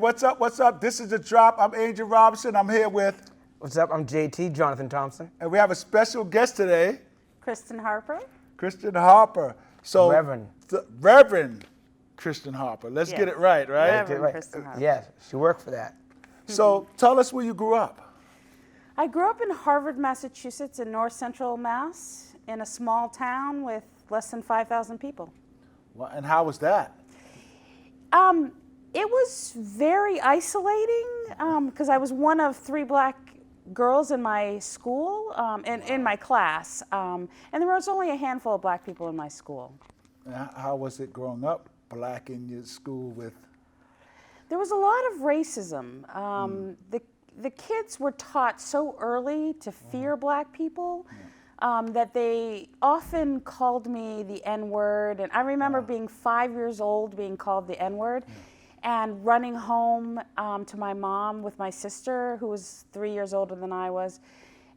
What's up? What's up? This is The Drop. I'm Angel Robinson. I'm here with, What's up? I'm JT, Jonathan Thompson. and we have a special guest today, Kristen Harper. Kristen Harper. So, Reverend. Reverend Kristen Harper. Let's Yes. get it right? Reverend Kristen Harper. Yes, she worked for that. So, tell us where you grew up. I grew up in Harvard, Massachusetts, in north central Mass, in a small town with less than 5,000 people. Well, and how was that? It was very isolating because I was one of 3 black girls in my school, in my class. And there was only a handful of black people in my school. And how was it growing up black in your school with? There was a lot of racism. The kids were taught so early to fear black people that they often called me the N-word. And I remember being 5 years old being called the N-word and running home to my mom with my sister, who was 3 years older than I was,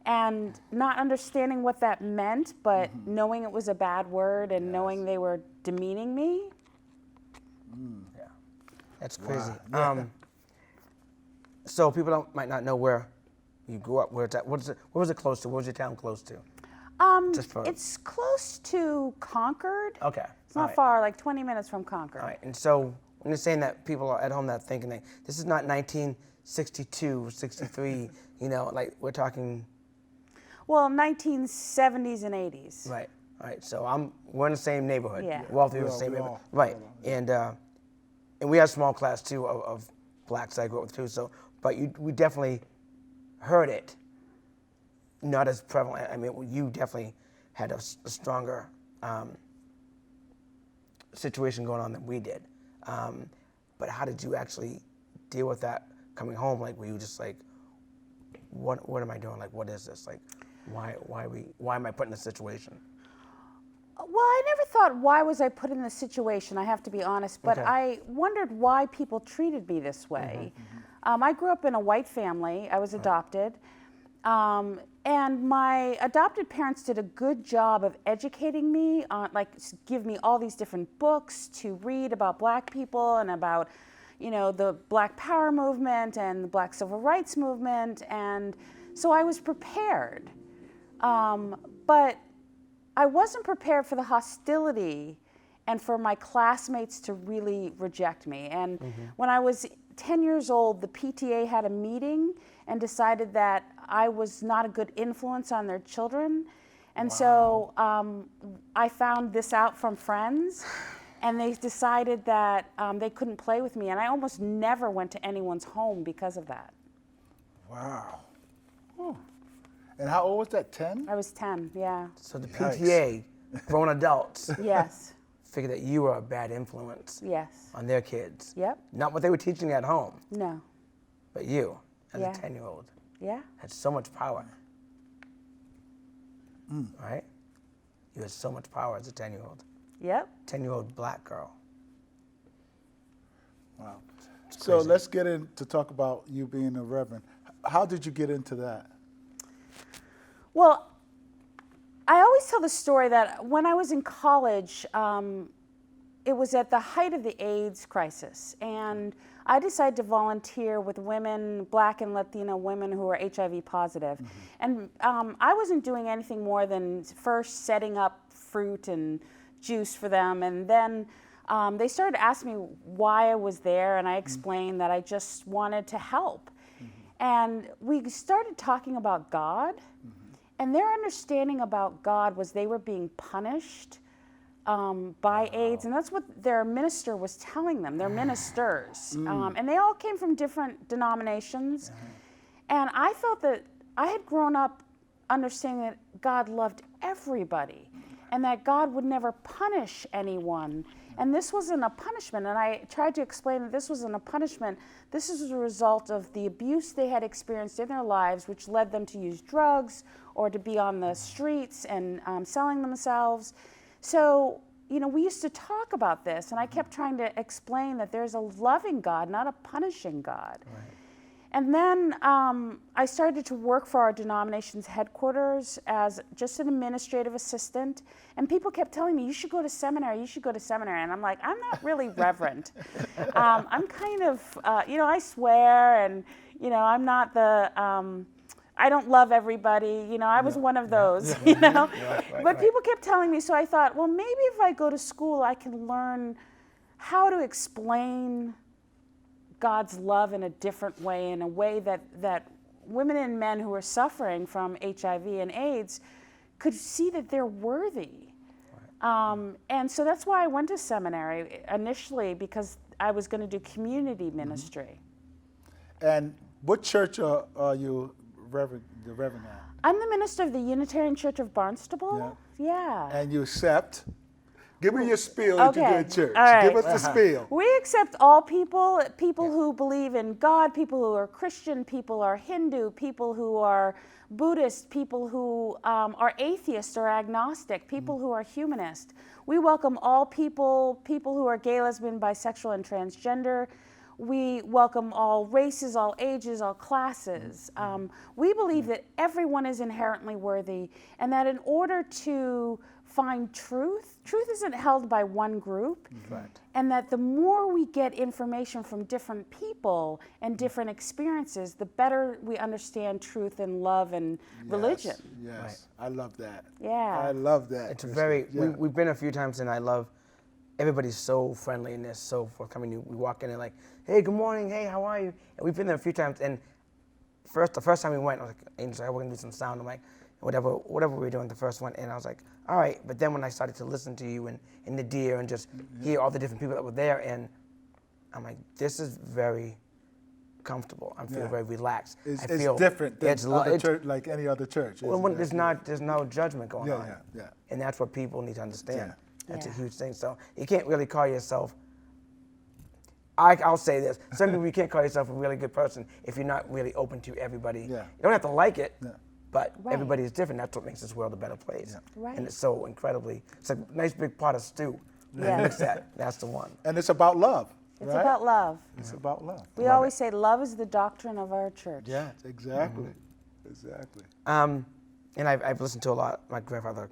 and not understanding what that meant, but knowing it was a bad word and knowing they were demeaning me. Yeah, that's crazy. So people might not know where you grew up. Where was it close to? What was your town close to? It's close to Concord. Okay. It's not far, like 20 minutes from Concord. All right. And so when you're saying that, people are at home that thinking that this is not 1962, 63. You know, like we're talking. Well, 1970s and 80s. Right. All right. So we're in the same neighborhood. Yeah. We're all through the same neighborhood. Right. And we had a small class too of blacks I grew up with too. So, but we definitely heard it. Not as prevalent. I mean, you definitely had a stronger situation going on than we did. But how did you actually deal with that coming home? Like, were you just like, what am I doing? Like, what is this? Like, why am I put in this situation? Well, I never thought, why was I put in this situation? I have to be honest, but Okay. I wondered why people treated me this way. I grew up in a white family. I was adopted. And my adopted parents did a good job of educating me, give me all these different books to read about black people and about, the Black Power movement and the Black Civil Rights movement. And so I was prepared. But I wasn't prepared for the hostility and for my classmates to really reject me. And when I was 10 years old, the PTA had a meeting and decided that I was not a good influence on their children. And so I found this out from friends, and they decided that they couldn't play with me. And I almost never went to anyone's home because of that. Wow. Oh. And how old was that? 10? I was 10, yeah. So the PTA, grown adults, Yes, figured that you were a bad influence yes. on their kids. Yep, Not what they were teaching at home, no, but you, as Yeah. a 10-year-old, yeah. had so much power. Right? You had so much power as a 10-year-old. Yep. 10-year-old black girl. Wow. So let's get in to talk about you being a reverend. How did you get into that? Well, I always tell the story that when I was in college, it was at the height of the AIDS crisis, and I decided to volunteer with women, Black and Latino women who were HIV positive. And I wasn't doing anything more than first setting up fruit and juice for them, and then they started asking me why I was there, and I explained that I just wanted to help. And we started talking about God. And their understanding about God was they were being punished by AIDS, and that's what their minister was telling them, their ministers. And they all came from different denominations. And I felt that I had grown up understanding that God loved everybody and that God would never punish anyone. And this wasn't a punishment. And I tried to explain that this wasn't a punishment. This is a result of the abuse they had experienced in their lives, which led them to use drugs or to be on the streets and selling themselves. So, we used to talk about this, and I kept trying to explain that there's a loving God, not a punishing God. Right. And then I started to work for our denomination's headquarters as just an administrative assistant. And people kept telling me, you should go to seminary, you should go to seminary. And I'm like, I'm not really reverend. I'm kind of, I swear, and, I'm not the, I don't love everybody. I was one of those, But people kept telling me, so I thought, well, maybe if I go to school, I can learn how to explain God's love in a different way, in a way that women and men who are suffering from HIV and AIDS could see that they're worthy. And so that's why I went to seminary initially, because I was going to do community ministry. And what church are you the Reverend at? I'm the minister of the Unitarian Church of Barnstable. Yeah. And you accept. Give me your spiel that you do at church. All right. Give us the spiel. We accept all people, people who believe in God, people who are Christian, people who are Hindu, people who are Buddhist, people who are atheist or agnostic, people who are humanist. We welcome all people, people who are gay, lesbian, bisexual, and transgender. We welcome all races, all ages, all classes. We believe that everyone is inherently worthy, and that in order to find truth isn't held by one group, and that the more we get information from different people and different experiences, the better we understand truth and love and religion. Yes, I love that. Yeah. I love that. It's we've been a few times, and I love, everybody's so friendly and they're so forthcoming. We walk in and like, hey, good morning, hey, how are you? And we've been there a few times, and the first time we went, I was like, Angel, we're gonna do some sound. I'm like, whatever we were doing the first one, and I was like, all right. But then when I started to listen to you and the deer and just hear all the different people that were there, and I'm like, this is very comfortable. I'm feeling very relaxed. It's different than other church, like any other church. Well, there's no judgment going on. Yeah. And that's what people need to understand. That's a Yeah. huge thing. So you can't really call yourself, I'll say this, some people, you can't call yourself a really good person if you're not really open to everybody. Yeah. You don't have to like it, but Right. everybody is different. That's what makes this world a better place. Right. And it's so incredibly, it's a nice big pot of stew. Yeah. Mix that, that's the one. And it's about love. It's right? about love. It's about love. We always say love is the doctrine of our church. Yeah, exactly. Exactly. And I've listened to a lot. My great-grandfather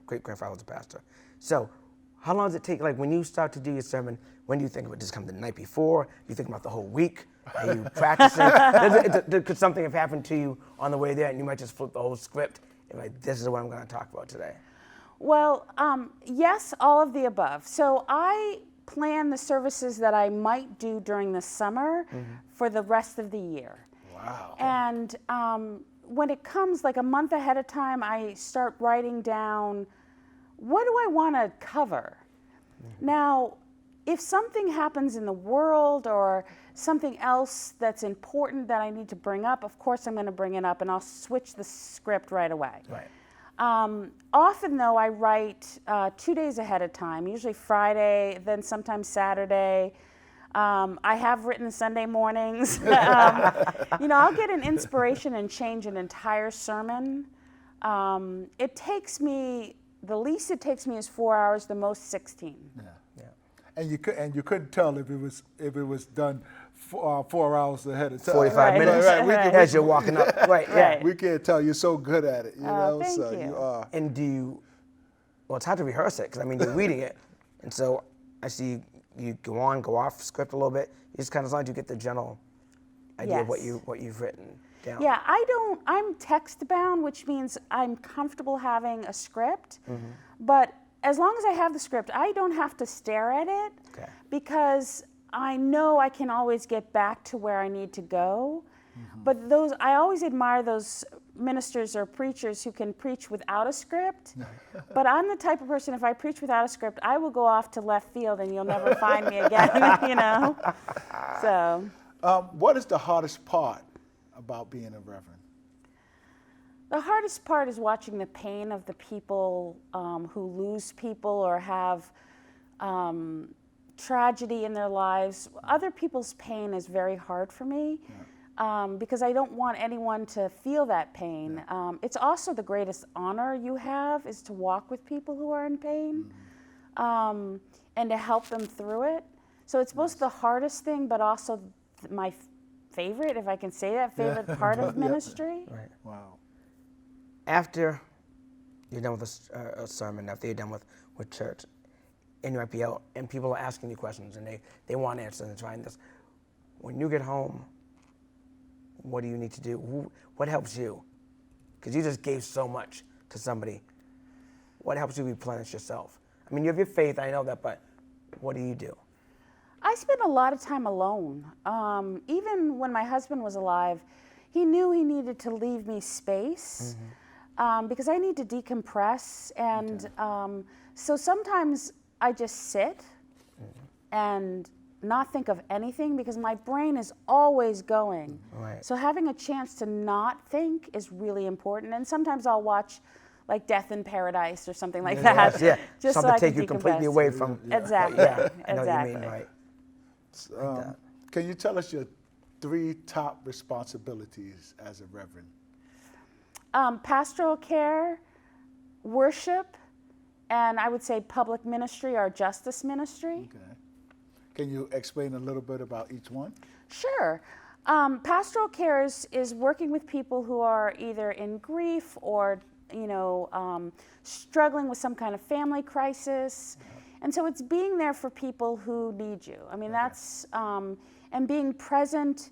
was a pastor. So how long does it take, like when you start to do your sermon, when do you think of it? Does it come the night before? Do you think about the whole week? Are you practicing? Could something have happened to you on the way there and you might just flip the whole script and like, this is what I'm going to talk about today? Well, yes, all of the above. So I plan the services that I might do during the summer for the rest of the year. Wow. And when it comes like a month ahead of time, I start writing down, what do I want to cover? Now, if something happens in the world or something else that's important that I need to bring up, of course I'm going to bring it up and I'll switch the script right away. Right. Often, though, I write 2 days ahead of time, usually Friday, then sometimes Saturday. I have written Sunday mornings. I'll get an inspiration and change an entire sermon. It takes me, the least it takes me is 4 hours, the most 16. Yeah. And you couldn't tell if it was done 4 hours ahead of time. 45 minutes. Right. As you're walking up. Right. Yeah. Right. We can't tell. You're so good at it. You know. Thank So you. are. And do you, well, it's hard to rehearse it because, I mean, you're reading it. And so I see you go off script a little bit. You just kind of, as long as you get the general idea of Yes. what you've written down. Yeah, I'm text bound, which means I'm comfortable having a script. But as long as I have the script, I don't have to stare at it because I know I can always get back to where I need to go. But I always admire those ministers or preachers who can preach without a script. But I'm the type of person, if I preach without a script, I will go off to left field and you'll never find me again, So. What is the hardest part about being a reverend? The hardest part is watching the pain of the people who lose people or have tragedy in their lives. Other people's pain is very hard for me because I don't want anyone to feel that pain. It's also the greatest honor you have is to walk with people who are in pain and to help them through it. So it's both the hardest thing, but also my favorite, if I can say that, favorite part of ministry. Right. Wow. After you're done with a sermon, after you're done with church, and you might be out, and people are asking you questions, and they want answers and trying this. When you get home, what do you need to do? What helps you? Because you just gave so much to somebody. What helps you replenish yourself? I mean, you have your faith, I know that, but what do you do? I spent a lot of time alone. Even when my husband was alive, he knew he needed to leave me space because I need to decompress. And so sometimes I just sit and not think of anything because my brain is always going. Right. So having a chance to not think is really important. And sometimes I'll watch like Death in Paradise or something like that. Yeah, just something so I to take can you completely decompress. away from. Exactly. Yeah, I know exactly. what you mean, right? Can you tell us your 3 top responsibilities as a reverend? Pastoral care, worship, and I would say public ministry or justice ministry. Okay. Can you explain a little bit about each one? Sure. Pastoral care is working with people who are either in grief or, struggling with some kind of family crisis. And so it's being there for people who need you. I mean, that's, and being present,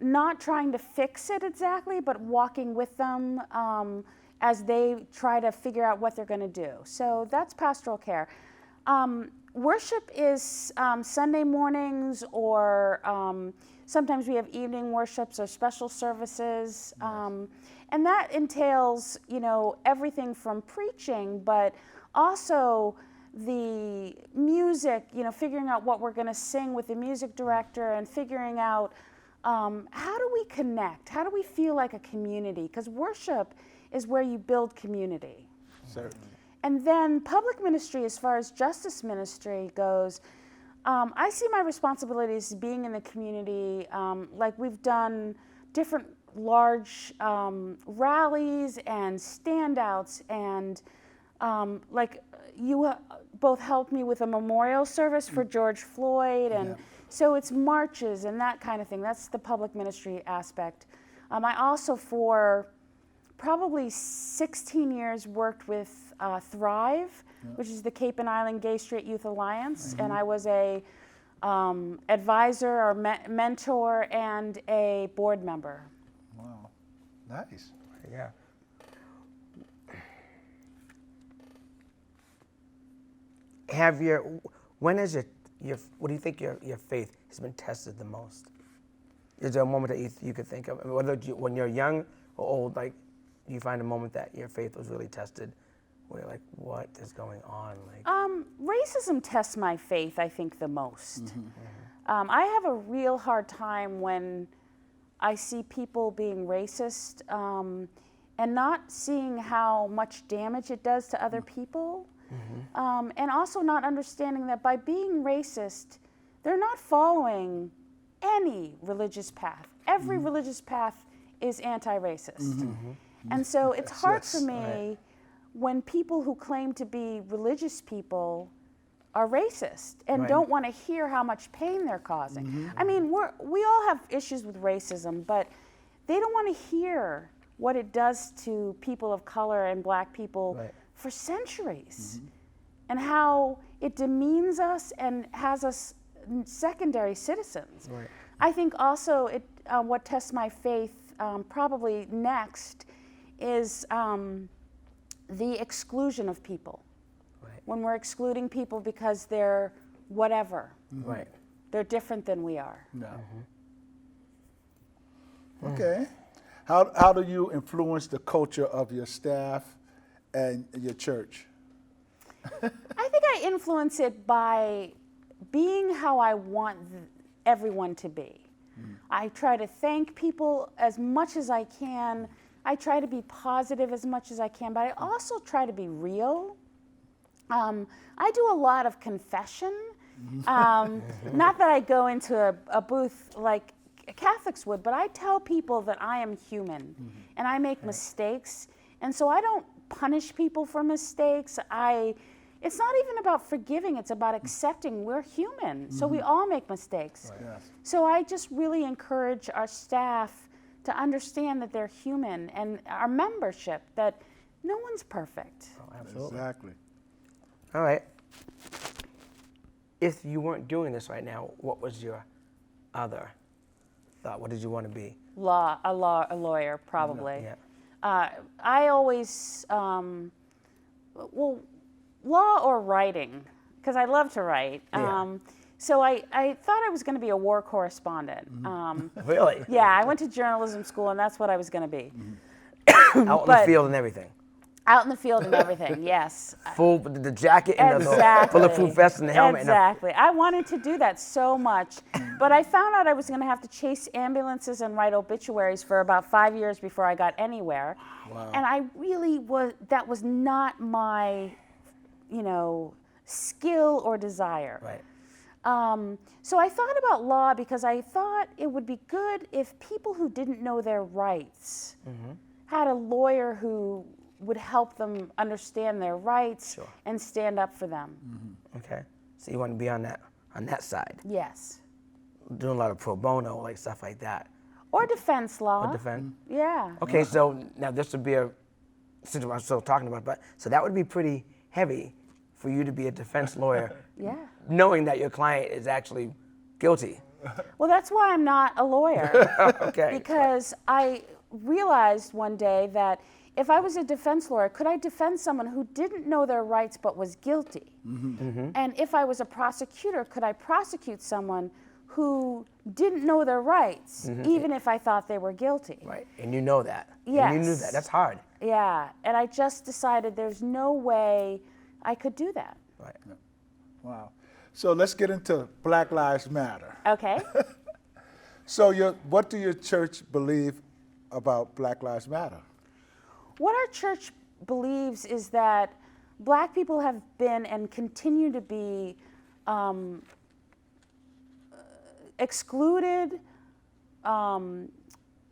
not trying to fix it exactly, but walking with them as they try to figure out what they're going to do. So that's pastoral care. Worship is Sunday mornings, or sometimes we have evening worships or special services. And that entails, everything from preaching, but also the music, figuring out what we're going to sing with the music director and figuring out how do we connect? How do we feel like a community? Because worship is where you build community. Certainly. And then public ministry, as far as justice ministry goes, I see my responsibilities as being in the community. Like we've done different large rallies and standouts, and like you both helped me with a memorial service for George Floyd, and so it's marches and that kind of thing. That's the public ministry aspect. I also, for probably 16 years, worked with Thrive, which is the Cape and Island Gay Straight Youth Alliance, and I was a advisor or mentor and a board member. Wow. Nice. Yeah. When is what do you think your faith has been tested the most? Is there a moment that you could think of? I mean, when you're young or old, like, you find a moment that your faith was really tested, where you're like, what is going on? Like, racism tests my faith, I think, the most. I have a real hard time when I see people being racist and not seeing how much damage it does to other people. And also not understanding that by being racist, they're not following any religious path. Every religious path is anti-racist. And so it's hard for me when people who claim to be religious people are racist and don't want to hear how much pain they're causing. I mean, we all have issues with racism, but they don't want to hear what it does to people of color and black people for centuries, and how it demeans us and has us secondary citizens. I think also what tests my faith probably next is the exclusion of people. When we're excluding people because they're whatever. They're different than we are. No. Okay. How do you influence the culture of your staff and your church? I think I influence it by being how I want everyone to be. I try to thank people as much as I can. I try to be positive as much as I can, but I also try to be real. I do a lot of confession. Not that I go into a booth like Catholics would, but I tell people that I am human and I make mistakes. And so I don't punish people for mistakes. I it's not even about forgiving, it's about accepting we're human. So we all make mistakes. Yes. So I just really encourage our staff to understand that they're human, and our membership that no one's perfect. Oh, absolutely. Exactly. All right. If you weren't doing this right now, what was your other thought? What did you want to be? A lawyer, probably. Yeah. I always, law or writing, because I love to write. Yeah. So I thought I was going to be a war correspondent. Really? Yeah, I went to journalism school, and that's what I was going to be. Out in the field and everything. Out in the field and everything, yes. Full the jacket and the Exactly. bulletproof vest and the helmet. Exactly. I wanted to do that so much, but I found out I was going to have to chase ambulances and write obituaries for about 5 years before I got anywhere. Wow. And I really that was not my, skill or desire. Right. So I thought about law because I thought it would be good if people who didn't know their rights had a lawyer who would help them understand their rights Sure. and stand up for them. Okay. So you want to be on that side, Yes. doing a lot of pro bono, like stuff like that. Or defense law. Or defend. Yeah. Okay, so now this would be since I'm still talking about, but so that would be pretty heavy for you to be a defense lawyer, Yeah. knowing that your client is actually guilty. Well, that's why I'm not a lawyer. Okay. Because I realized one day that if I was a defense lawyer, could I defend someone who didn't know their rights but was guilty? And if I was a prosecutor, could I prosecute someone who didn't know their rights, even if I thought they were guilty? Right, and you know that. Yes. And you knew that. That's hard. Yeah, and I just decided there's no way I could do that. Right. Wow. So let's get into Black Lives Matter. Okay. So what do your church believe about Black Lives Matter? What our church believes is that Black people have been and continue to be excluded,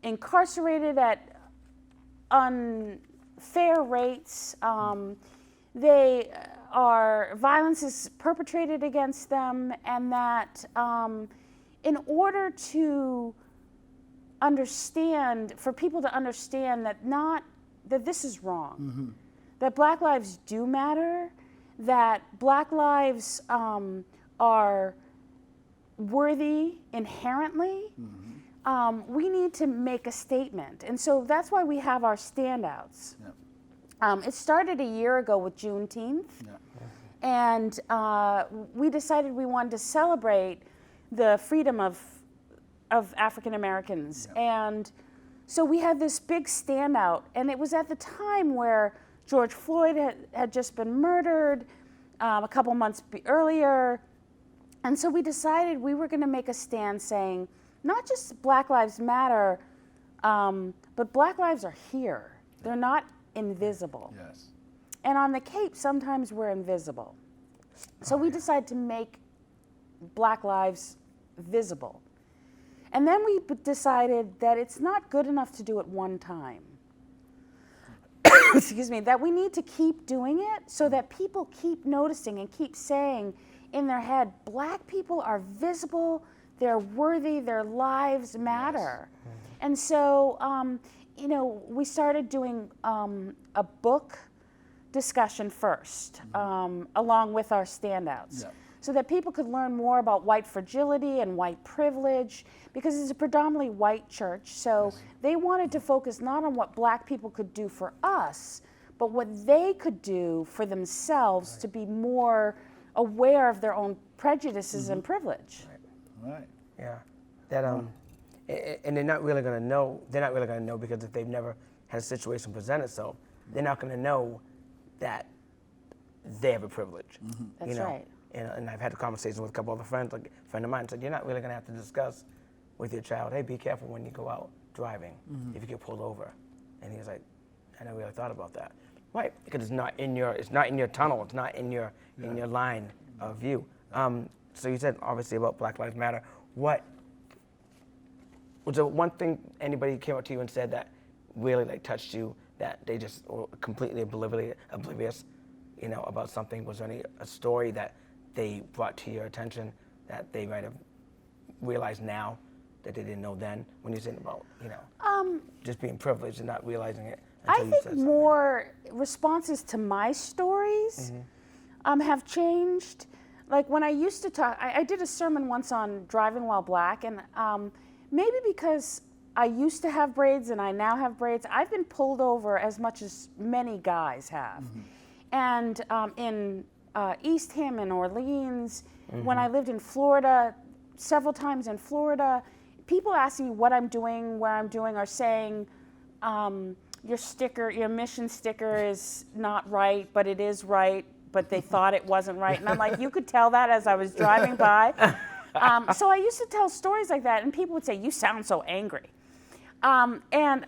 incarcerated at unfair rates. Violence is perpetrated against them, and that in order to understand, for people to understand that this is wrong, that Black lives do matter, that Black lives are worthy inherently, we need to make a statement. And so that's why we have our standouts. It started a year ago with Juneteenth, and we decided we wanted to celebrate the freedom of African Americans. And so we had this big standout, and it was at the time where George Floyd had just been murdered a couple months earlier. And so we decided we were going to make a stand saying, not just Black Lives Matter, but Black lives are here. They're not invisible. Yes. And on the Cape, sometimes we're invisible. So we decided to make Black lives visible. And then we decided that it's not good enough to do it one time. Excuse me, that we need to keep doing it so that people keep noticing and keep saying in their head, Black people are visible, they're worthy, their lives matter. Yes. And so, we started doing a book discussion first, along with our standouts. Yeah. So that people could learn more about white fragility and white privilege, because it's a predominantly white church. So they wanted to focus not on what Black people could do for us, but what they could do for themselves to be more aware of their own prejudices and privilege. Right. Yeah. That and they're not really going to know. They're not really going to know, because if they've never had a situation present itself, they're not going to know that they have a privilege. That's right. And I've had a conversation with a couple other friends. Like a friend of mine said, you're not really going to have to discuss with your child, hey, be careful when you go out driving if you get pulled over. And he was like, I never really thought about that. Right, because it's not in your tunnel. It's not in your line of view. So you said obviously about Black Lives Matter. What was there one thing anybody came up to you and said that really touched you, that they just were completely oblivious you know, about something? Was there a story that they brought to your attention that they might have realized now that they didn't know then? When you're saying about, you know, just being privileged and not realizing it until I you think said something. more responses to my stories have changed. Like when I used to talk, I did a sermon once on driving while black, and maybe because I used to have braids and I now have braids, I've been pulled over as much as many guys have. And in East Ham and Orleans, when I lived in Florida, several times in Florida, people asking me what I'm doing, where I'm doing, are saying, your mission sticker is not right, but it is right, but they thought it wasn't right. And I'm like, you could tell that as I was driving by. So I used to tell stories like that, and people would say, you sound so angry. And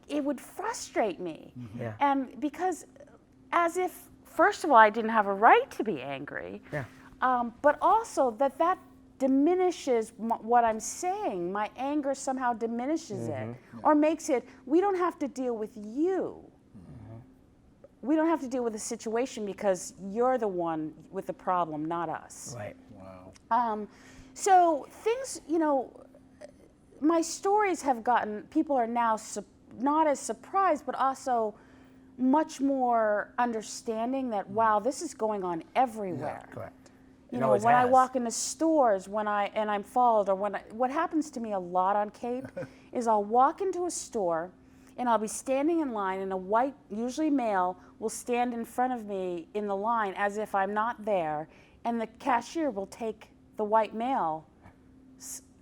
it would frustrate me. Yeah. And because as if, first of all, I didn't have a right to be angry, but also that diminishes what I'm saying. My anger somehow diminishes it or makes it, we don't have to deal with you. We don't have to deal with the situation because you're the one with the problem, not us. Right. Wow. So things, you know, my stories have gotten, people are now not as surprised, but also much more understanding that, wow, this is going on everywhere. Yeah, correct. You know, when I walk into stores, and I'm followed, or what happens to me a lot on Cape is I'll walk into a store and I'll be standing in line, and a white, usually male, will stand in front of me in the line as if I'm not there, and the cashier will take the white male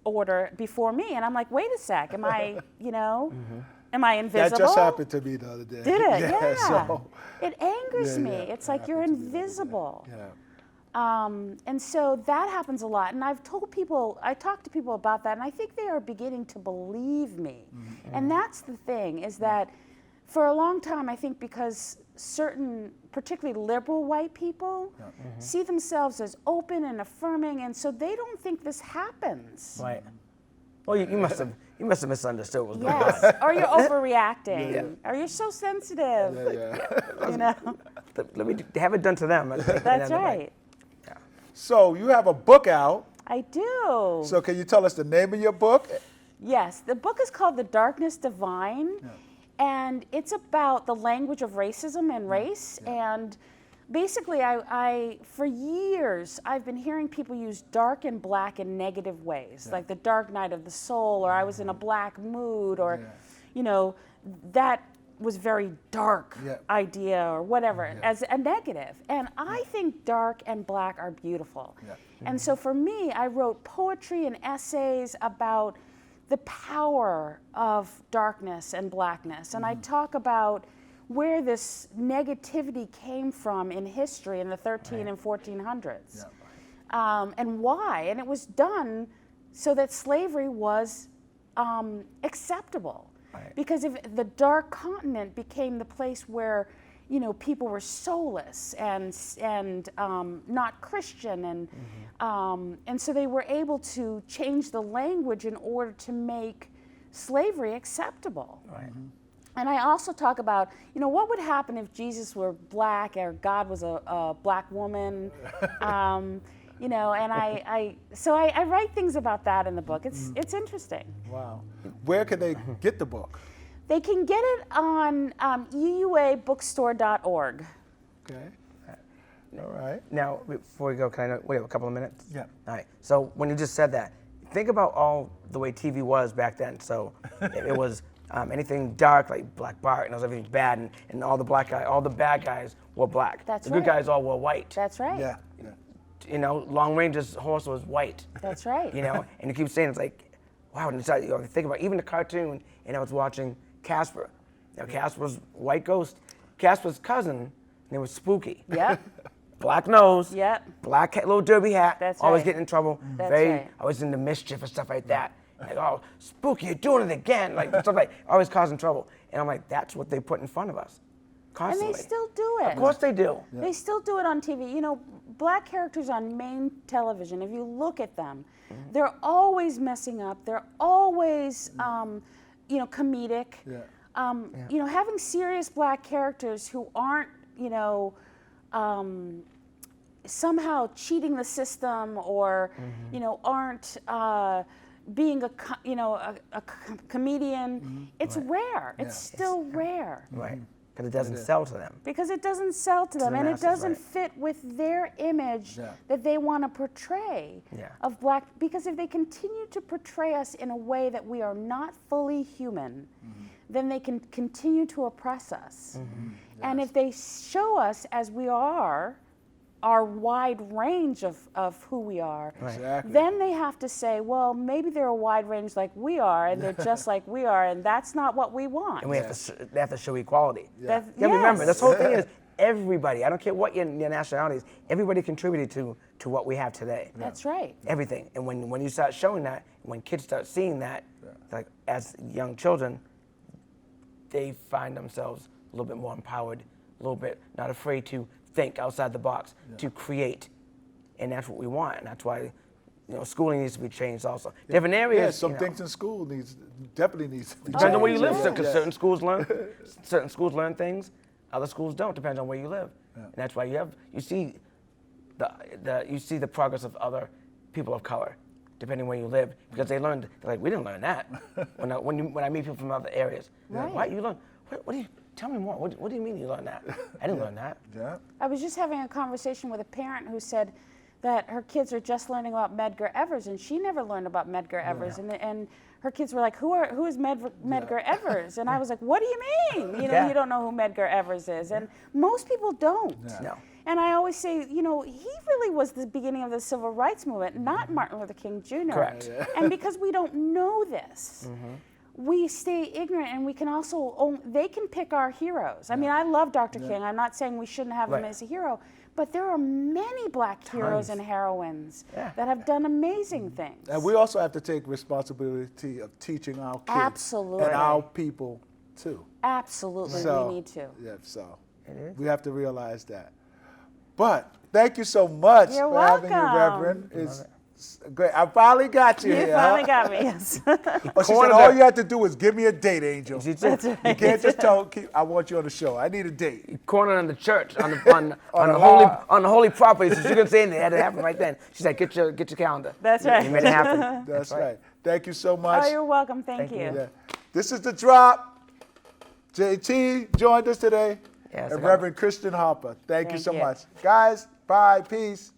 order before me, and I'm like, wait a sec, am I, you know, am I invisible? That just happened to me the other day. Did it? Yeah. So, it angers me. yeah, It's like you're happened to me the other day. invisible. Yeah. And so that happens a lot. And I've told people, I talk to people about that, and I think they are beginning to believe me. And that's the thing, is that for a long time, I think because certain, particularly liberal white people, see themselves as open and affirming, and so they don't think this happens. Right. Well, you must have misunderstood what was going Yes, on. or you're overreacting, or you're so sensitive, you know. Let me have it done to them. That's right. So you have a book out. I do. So can you tell us the name of your book? Yes, the book is called The Darkness Divine, and it's about the language of racism and race. And basically, I for years, I've been hearing people use dark and black in negative ways, like the dark night of the soul, or I was in a black mood, or, you know, that was very dark idea or whatever as a negative. And I think dark and black are beautiful. And so for me, I wrote poetry and essays about the power of darkness and blackness. And I talk about where this negativity came from in history in the 13 and 1400s. And why. And it was done so that slavery was acceptable. Because if the dark continent became the place where, you know, people were soulless and not Christian, and so they were able to change the language in order to make slavery acceptable. And I also talk about, you know, what would happen if Jesus were black or God was a black woman. You know, and I write things about that in the book. It's interesting. Wow. Where can they get the book? They can get it on uuabookstore.org. Okay. All right. Now, before we go, can I know, we have a couple of minutes? Yeah. All right. So when you just said that, think about all the way TV was back then. So it was anything dark, like Black Bart, and it was everything bad, and all the bad guys were black. That's the good right. guys all were white. That's right. Yeah. You know, Long Ranger's horse was white. That's right. You know, and you keep saying, it's like, wow, and it's like, you know, think about even the cartoon, and I was watching Casper. You know, Casper's white ghost. Casper's cousin, name was Spooky. Yep. Black nose. Yep. Black little derby hat. That's always right. getting in trouble. That's right. Always into mischief and stuff like that. Like, oh, Spooky, you're doing it again. Like, stuff like, always causing trouble. And I'm like, that's what they put in front of us. Constantly. And they still do it. Of course they do. They still do it on TV. You know, black characters on main television, if you look at them, they're always messing up. They're always, you know, comedic. You know, having serious black characters who aren't, you know, somehow cheating the system or, aren't being a comedian. It's rare. It's still rare. Right. Because it doesn't sell to them. Because it doesn't sell to them, the and it masses, doesn't right. fit with their image that they want to portray of black. Because if they continue to portray us in a way that we are not fully human, then they can continue to oppress us. And if they show us as we are, our wide range of who we are, Exactly. then they have to say, well, maybe they're a wide range like we are, and they're just like we are, and that's not what we want. And they have to show equality. That- Remember, yes. this whole thing is everybody, I don't care what your nationality is, everybody contributed to what we have today. That's right. Everything. And when you start showing that, when kids start seeing that, like as young children, they find themselves a little bit more empowered, a little bit not afraid to think outside the box, to create. And that's what we want. And that's why, schooling needs to be changed also. Different areas. Yeah, some things in school definitely needs to be Depends on where you changed. live, because certain schools learn things, other schools don't. Depends on where you live, and that's why you see the progress of other people of color, depending where you live, because they're like, we didn't learn that. when I meet people from other areas, Right. What you learn? What do you? Tell me more. What do you mean you learned that? I didn't learn that. Yeah. I was just having a conversation with a parent who said that her kids are just learning about Medgar Evers, and she never learned about Medgar Evers. And her kids were like, who is Medgar Evers? And I was like, what do you mean? You don't know who Medgar Evers is. And most people don't. No. And I always say, he really was the beginning of the civil rights movement, not Martin Luther King Jr. Correct. And because we don't know this, we stay ignorant, and we can also, they can pick our heroes. I mean, I love Dr. King. I'm not saying we shouldn't have him as a hero, but there are many black heroes and heroines that have done amazing things. And we also have to take responsibility of teaching our kids Absolutely. and our people too. Absolutely, So, we need to. Yeah, so It is. we have to realize that. But thank you so much You're for having you, welcome. Reverend. It's great. I finally got you You here. finally got me, yes. Oh, she said, Cornered all her. you have to do is give me a date, Angel. That's You can't just I want you on the show. I need a date. Corner on the church on the holy property. So she couldn't say anything. It had to happen right then. She said, "Get your calendar." That's right. You made it happen. That's right. Thank you so much. Oh, you're welcome. Thank you. Yeah. This is The Drop. JT joined us today. Yes, and I got Reverend Kristen Harper. Thank you Thank so you. much. Guys, bye. Peace.